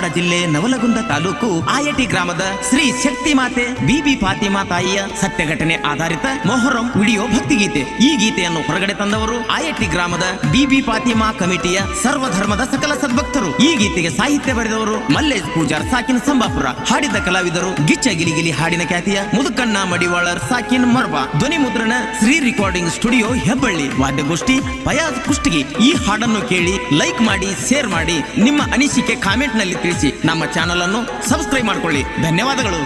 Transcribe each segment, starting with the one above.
ಧಾರವಾಡ ಜಿಲ್ಲೆ ನವಲಗುಂದ ತಾಲೂಕು ಆಯಟಿ ಗ್ರಾಮದ ಶ್ರೀ ಶಕ್ತಿ ಮಾತೆ ಬಿಬಿ ಫಾತಿಮಾ ತಾಯಿಯ ಸತ್ಯ ಘಟನೆ ಆಧಾರಿತ ಮೊಹರಂ ವಿಡಿಯೋ ಭಕ್ತಿಗೀತೆ. ಈ ಗೀತೆಯನ್ನು ಹೊರಗಡೆ ತಂದವರು ಆಯಟಿ ಗ್ರಾಮದ ಬಿಬಿ ಫಾತಿಮಾ ಕಮಿಟಿಯ ಸರ್ವಧರ್ಮದ ಸಕಲ ಸದ್ಭಕ್ತರು. ಈ ಗೀತೆಗೆ ಸಾಹಿತ್ಯ ಬರೆದವರು ಮಲ್ಲೇಶ್ ಪೂಜಾರ್ ಸಾಕಿನ್ ಸಂಬಾಪುರ. ಹಾಡಿದ ಕಲಾವಿದರು ಗಿಚ್ಚ ಗಿಲಿಗಿಲಿ ಹಾಡಿನ ಖ್ಯಾತಿಯ ಮುದುಕಣ್ಣ ಮಡಿವಾಳರ್ ಸಾಕಿನ್ ಮರ್ಬಾ. ಧ್ವನಿ ಮುದ್ರಣ ಶ್ರೀ ರೆಕಾರ್ಡಿಂಗ್ ಸ್ಟುಡಿಯೋ ಹೆಬ್ಬಳ್ಳಿ. ವಾದ್ಯಗೋಷ್ಠಿ ಫಯಾಜ್ ಕುಷ್ಟಗಿ. ಈ ಹಾಡನ್ನು ಕೇಳಿ ಲೈಕ್ ಮಾಡಿ, ಶೇರ್ ಮಾಡಿ, ನಿಮ್ಮ ಅನಿಸಿಕೆ ಕಾಮೆಂಟ್ ನಲ್ಲಿ ತಿಳಿಸಿ. ನಮ್ಮ ಚಾನಲ್ ಅನ್ನು ಸಬ್ಸ್ಕ್ರೈಬ್ ಮಾಡಿಕೊಳ್ಳಿ. ಧನ್ಯವಾದಗಳು.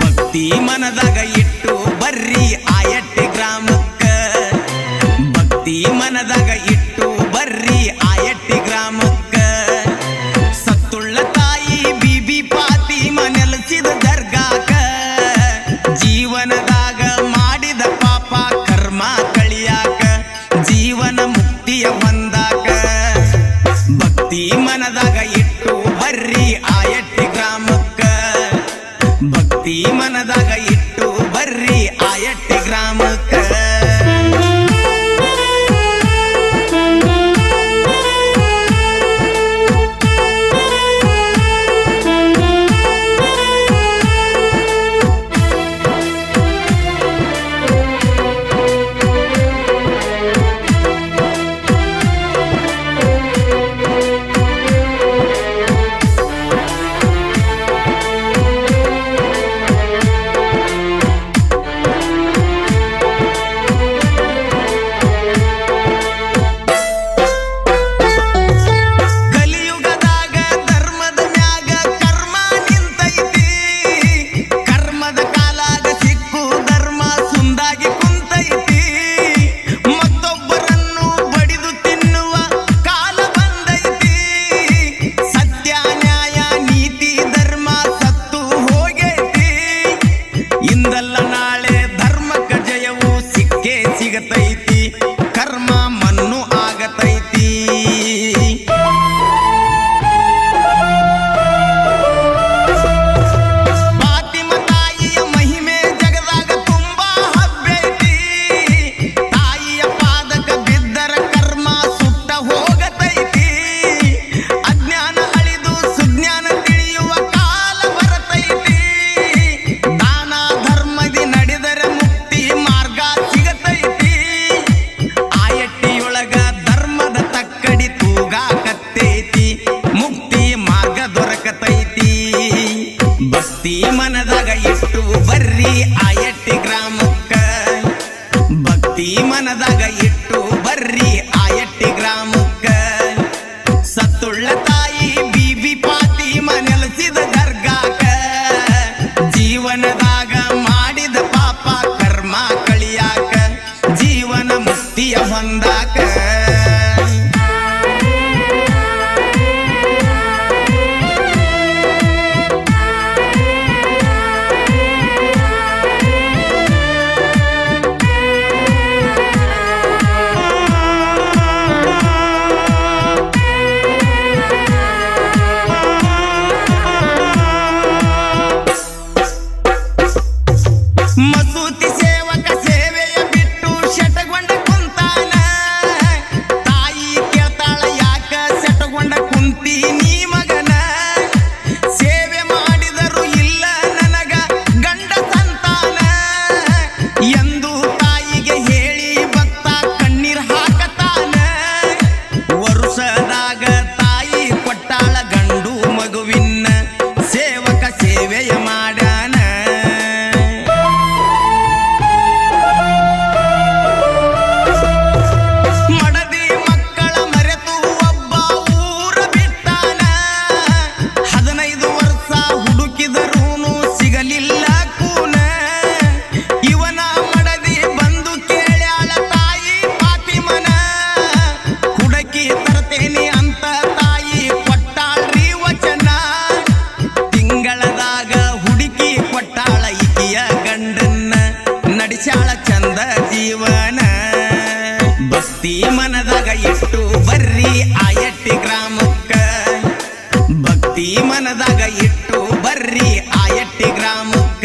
ಭಕ್ತಿ ಮನದಾಗ ಇಟ್ಟು ಬರ್ರಿ ಆಯಟ್ಟಿ ಗ್ರಾಮಕ್ಕ, ಭಕ್ತಿ ಮನದಾಗ ಇಟ್ಟು ಬರ್ರಿ ಆಯಟ್ಟಿ ಗ್ರಾಮಕ್ಕ. ಸತ್ತುಳ್ಳ ತಾಯಿ ಬಿಬಿ ಫಾತಿಮಾ ನೆಲೆಸಿದ ದರ್ಗಾಕ, ಜೀವನದಾಗ ಮಾಡಿದ ಪಾಪ ಕರ್ಮ ಕಳಿಯಾಕ, ಜೀವನ ಮುಕ್ತಿಯ ಬಂದಾಕ. ಭಕ್ತಿ ಮನದಾಗ ಇಟ್ಟು ಬರ್ರಿ ಆಯಟ್ಟಿ ಗ್ರಾಮಕ್ಕ, ಭಕ್ತಿ ಮನದಾಗ ಇಟ್ಟು ಬರ್ರಿ ಆಯಟ್ಟಿ ಗ್ರಾಮಕ್ಕ. ಕರ್ಮ ಮಣ್ಣು ಆಗತೈತಿ. ಫಾತಿಮಾ ತಾಯಿಯ ಮಹಿಮೆ ಜಗದಾಗ ತುಂಬಾ ಹಬ್ಬೈತಿ. ತಾಯಿಯ ಪಾದಕ ಬಿದ್ದರ ಕರ್ಮ ಸುಟ್ಟ ಹೋಗತೈತಿ. ಅಜ್ಞಾನ ಅಳಿದು ಸುಜ್ಞಾನ ತಿಳಿಯುವ ಕಾಲ ಬರತೈತಿ. ದಾನ ಧರ್ಮದಿ ನಡೆದರೆ ಮುಕ್ತಿ ಮಾರ್ಗ ಸಿಗತೈತಿ. ಆಯಟ್ಟಿಯೊಳಗ ಧರ್ಮದ ತಕ್ಕಡಿ ತೂಗಾಕತ್ತೈತಿ, ಮುಕ್ತಿ ಮಾರ್ಗ ದೊರಕತೈತಿ. ಭಕ್ತಿ ಮನದಾಗ ಇಟ್ಟು ಬರ್ರಿ ಆಯಟ್ಟಿ ಗ್ರಾಮಕ್ಕ, ಭಕ್ತಿ ಮನದಾಗ ಇಟ್ಟು ಬರ್ರಿ ಆಯಟ್ಟಿ ಗ್ರಾಮಕ್ಕ. ಸತ್ತುಳ್ಳ ತಾಯಿ ಬಿಬಿ ಫಾತಿಮಾ ನೆಲೆಸಿದ ದರ್ಗಾಕ, ಜೀವನದಾಗ ಮಾಡಿದ ಪಾಪ ಕರ್ಮ ಕಳಿಯಾಕ, ಜೀವನ ಮುಕ್ತಿಯ ಹೊಂದಾಕ. ಮಸೂತಿ ಸೇವಕ ಸೇವೆಯ ಬಿಟ್ಟು ಶಟಗೊಂಡ ಕುಂತಾನ. ತಾಯಿ ಕೇಳ್ತಾಳ ಯಾಕ ಶಟಗೊಂಡ ಕುಂತಿ ನೀ ಮಗನ. ಸೇವೆ ಮಾಡಿದರು ಇಲ್ಲ ನನಗ ಗಂಡ ಸಂತಾನ. ಎಂದು ತಾಯಿಗೆ ಹೇಳಿ ಭಕ್ತ ಕಣ್ಣೀರ್ ಹಾಕತಾನ. ವರುಷದಾಗ ತಾಯಿ ಕೊಟ್ಟಾಳ ಗಂಡು ಮಗುವಿನ, ಸೇವಕ ಸೇವೆಯ ಮಾಡ್ಯಾನ. ಮಡದಿ ಮಕ್ಕಳ ಮರೆತು ಒಬ್ಬ ಊರ ಬಿಟ್ಟಾನ. 15 ವರ್ಷ ಹುಡುಕಿದರೂನು ಸಿಗಲಿಲ್ಲ ಕೂನ. ಇವನ ಮಡದಿ ಬಂದು ಕೇಳ್ಯಾಳ ತಾಯಿ ಫಾತಿಮನ. ಹುಡುಕಿ ತರ್ತೇನೆ ಅಂತ ತಾಯಿ ಕೊಟ್ಟಾಳ್ರಿ ವಚನ. ತಿಂಗಳದಾಗ ಹುಡುಕಿ ಕೊಟ್ಟಾಳ ಈಕಿಯ ಗಂಡನ್ನ, ನಡೆಸಾಳ ಚಂದ ಜೀವನ. ಭಕ್ತಿ ಮನದಾಗ ಇಟ್ಟು ಬರ್ರಿ ಆಯಟ್ಟಿ ಗ್ರಾಮಕ್ಕ, ಭಕ್ತಿ ಮನದಾಗ ಇಟ್ಟು ಬರ್ರಿ ಆಯಟ್ಟಿ ಗ್ರಾಮಕ್ಕ.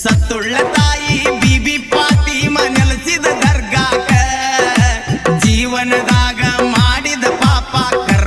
ಸತ್ತುಳ್ಳ ತಾಯಿ ಬಿಬಿ ಫಾತಿಮಾ ನೆಲೆಸಿದ ದರ್ಗಾಕ, ಜೀವನದಾಗ ಮಾಡಿದ ಪಾಪ ಕರ್ಮ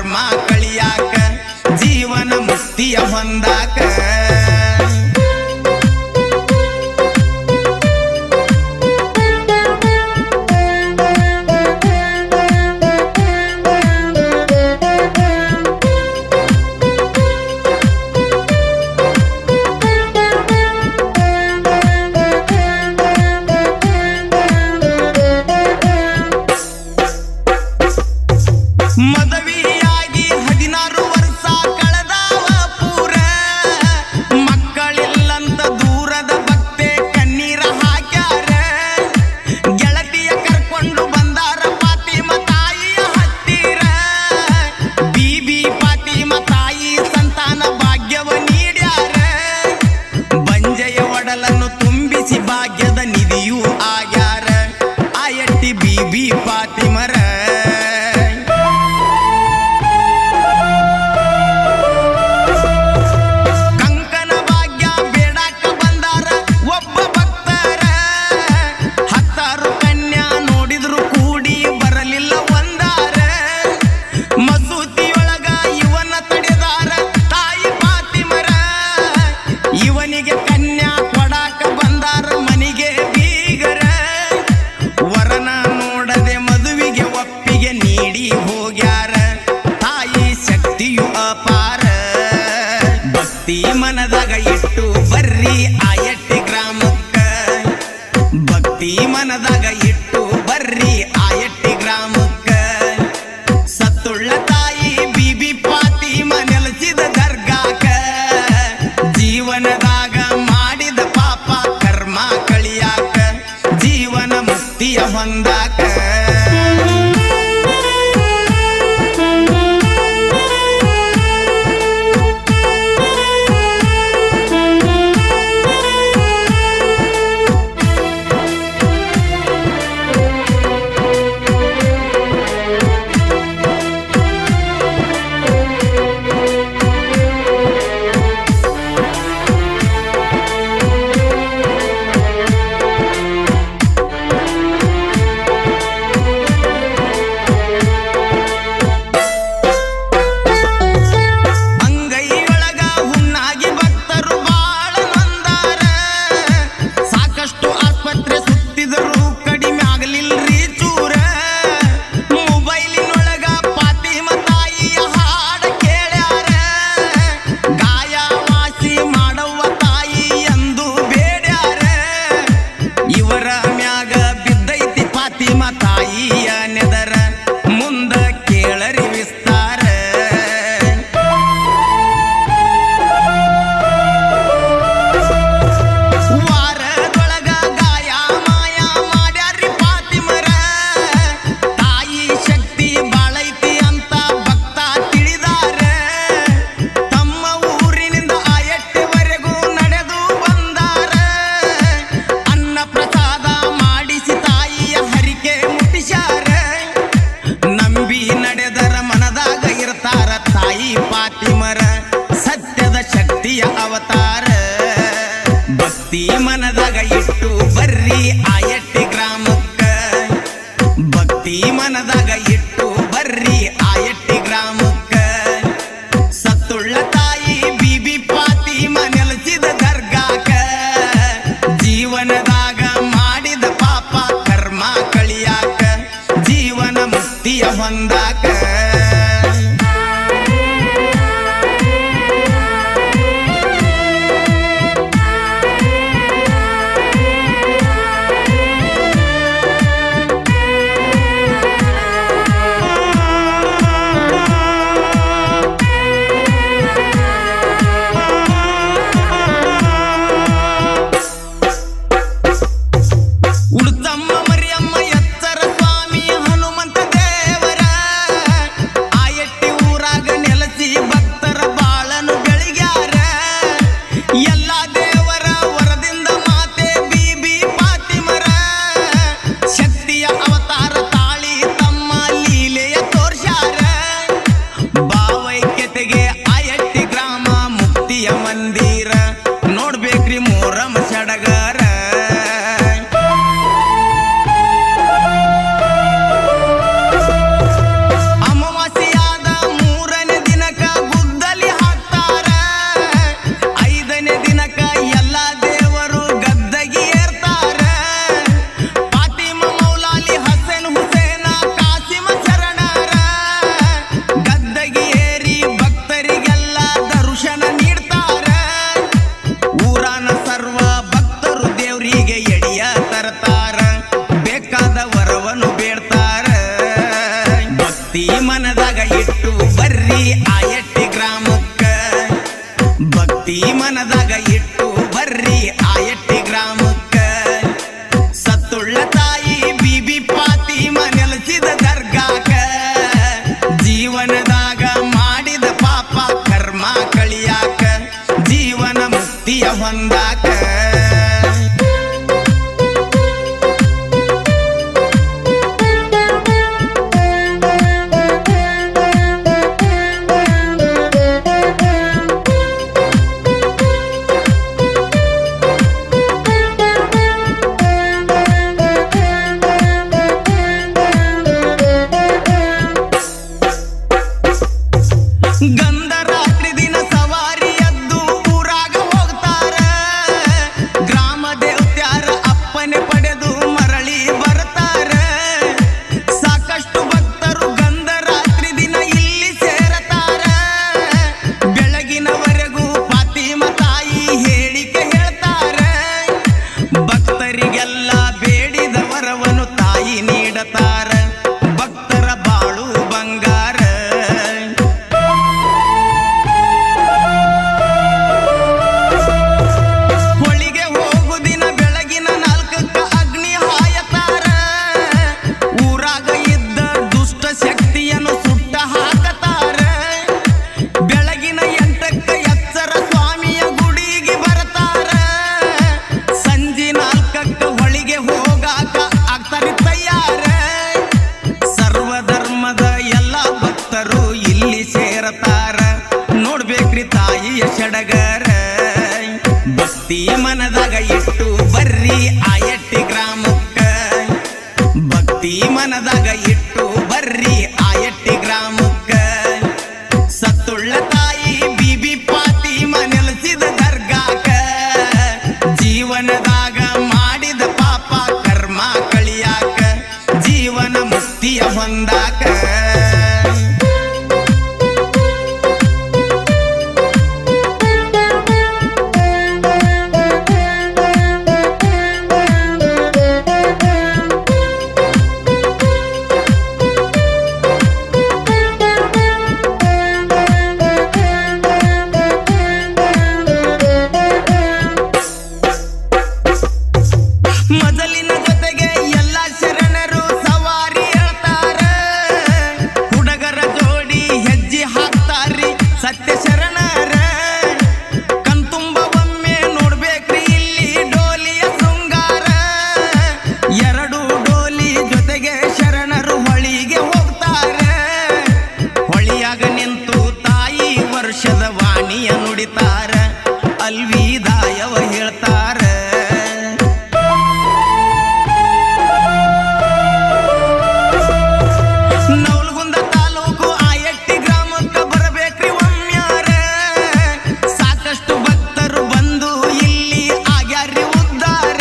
ಹೊಂದಾಕ ಅವತಾರ ಭಕ್ತಿ ಮನದಾಗ ಇಟ್ಟು ಬರ್ರಿ ಆಯಟ್ಟಿ ಗ್ರಾಮಕ್ಕ ಭಕ್ತಿ ಮನದಾಗ ಇಟ್ಟು ಬರ್ರಿ ಆಯಟ್ಟಿ ಗ್ರಾಮಕ್ಕ ಸತ್ತುಳ್ಳ ತಾಯಿ ಬಿಬಿ ಫಾತಿಮಾ ನೆಲೆಸಿದ ದರ್ಗಾಕ ಜೀವನದಾಗ ಮಾಡಿದ ಪಾಪ ಕರ್ಮ ಕಳಿಯಾಕ ಜೀವನ ಮುಕ್ತಿಯ ಹೊಂದಾಕ ಮಂದಿರ ನೋಡ್ಬೇಕ್ರಿ ಮೋರಂ ಸಡಗರ ಅಮಾವಾಸ್ಯೆಯಾದ 3ನೇ ದಿನಕ ಗುದ್ದಲಿ ಹಾಕ್ತಾರ 5ನೇ ದಿನಕ ಎಲ್ಲ ದೇವರು ಗದ್ದಗಿ ಏರ್ತಾರ ಫಾತಿಮಾ ಮೌಲಾಲಿ ಹಸನ್ ಹುಸೇನ ಕಾಸಿಮ ಶರಣರ ಗದ್ದಗಿ ಏರಿ ಭಕ್ತರಿಗೆಲ್ಲ ದರ್ಶನ ಸರ್ವ ಭಕ್ತರು ದೇವರಿಗೆ ಎಡಿಯ ತರ್ತಾರ ಬೇಕಾದ ವರವನ್ನು ಬೇಡ್ತಾರ ಭಕ್ತಿ ಮನದಾಗ ಇಟ್ಟು ಬರ್ರಿ ಆಯಟ್ಟಿ ಗ್ರಾಮಕ್ಕ ಭಕ್ತಿ ಮನದಾಗ ಇಟ್ಟು ಬರ್ರಿ ಆಯಟ್ಟಿ ಗ್ರಾಮಕ್ಕ ಸತ್ತುಳ್ಳ ತಾಯಿ ಬಿಬಿ ಫಾತಿಮಾ ನೆಲೆಸಿದ ದರ್ಗಾಕ ಜೀವನದಾಗ ಮಾಡಿದ ಪಾಪ ಕರ್ಮ ಕಳಿಯಾಕ ಜೀವನ ಮುಕ್ತಿಯ ಹೊಂದಾಕ ಗಂಧ ರಾತ್ರಿ ದಿನ ಸವಾರಿ ಎದ್ದು ಊರಾಗ ಹೋಗ್ತಾರ ಗ್ರಾಮ ದೇವತ್ಯಾರ ಅಪ್ಪನೆ ಪಡೆದು ಮರಳಿ ಬರ್ತಾರ ಸಾಕಷ್ಟು ಭಕ್ತರು ಗಂಧ ರಾತ್ರಿ ದಿನ ಇಲ್ಲಿ ಸೇರತಾರ ಬೆಳಗಿನವರೆಗೂ ಫಾತಿಮಾ ತಾಯಿ ಹೇಳಿಕೆ ಹೇಳ್ತಾರ ಭಕ್ತರಿಗೆಲ್ಲ ಬೇಡಿದ ವರವನ್ನು ತಾಯಿ ನೀಡತಾರ ಭಕ್ತರ ಬಾಳು ಬಂಗಾರ ಹೊಳಿಗೆ ಹೋಗು ದಿನ ಬೆಳಗಿನ 4ಕ್ಕ ಅಗ್ನಿ ಹಾಯತಾರ ಇಟ್ಟು ಬರ್ರಿ ಆಯಟ್ಟಿ ಗ್ರಾಮಕ್ಕ, ಭಕ್ತಿ ಮನದಾಗ ಇಟ್ಟು ಬರ್ರಿ ಆಯಟ್ಟಿ ಗ್ರಾಮಕ್ಕ. ಸತ್ತುಳ್ಳ ತಾಯಿ ಬಿಬಿ ಫಾತಿಮಾ ನೆಲೆಸಿದ ದರ್ಗಾಕ, ಜೀವನದಾಗ ಮಾಡಿದ ಪಾಪ ಕರ್ಮ ಕಳಿಯಾಕ, ಜೀವನ ಮುಕ್ತಿಯ ಹೊಂದಾಕ. ಮೊದಲಿನ ಜೊತೆಗೆ ಎಲ್ಲ ಶರಣರು ಸವಾರಿ ಹೇಳ್ತಾರ, ಹುಡುಗರ ಜೋಡಿ ಹೆಜ್ಜೆ ಹಾಕ್ತಾರ್ರಿ ಸತ್ಯ ಶರಣರ. ಕಣ್ತುಂಬ ಒಮ್ಮೆ ನೋಡ್ಬೇಕ್ರಿ ಇಲ್ಲಿ ಡೋಲಿಯ ಶೃಂಗಾರ, ಎರಡು ಡೋಲಿ ಜೊತೆಗೆ ಶರಣರು ಹೊಳಿಗೆ ಹೋಗ್ತಾರ. ಹೊಳಿಯಾಗ ನಿಂತು ತಾಯಿ ವರ್ಷದ ವಾಣಿಯ ನುಡಿತಾರ, ಅಲ್ವಿದಾಯವ ಹೇಳ್ತಾರ. ನವಲಗುಂದ ತಾಲೂಕು ಆಯಟ್ಟಿ ಗ್ರಾಮಕ್ಕ ಬರಬೇಕ್ರಿ ಒಮ್ಮ್ಯಾರ, ಸಾಕಷ್ಟು ಭಕ್ತರು ಬಂದು ಇಲ್ಲಿ ಆಗ್ಯಾರ್ರಿ ಉದ್ಧಾರ.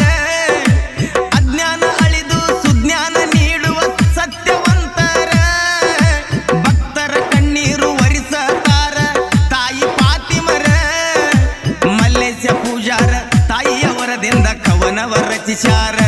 ಅಜ್ಞಾನ ಅಳಿದು ಸುಜ್ಞಾನ ನೀಡುವ ಸತ್ಯವಂತರ, ಭಕ್ತರ ಕಣ್ಣೀರು ಒರಿಸತಾರ ತಾಯಿ ಫಾತಿಮರ. ಮಲ್ಲೇಶ ಪೂಜಾರ ತಾಯಿಯ ವರದಿಂದ ಕವನವ ರಚಿಸ್ಯಾರ.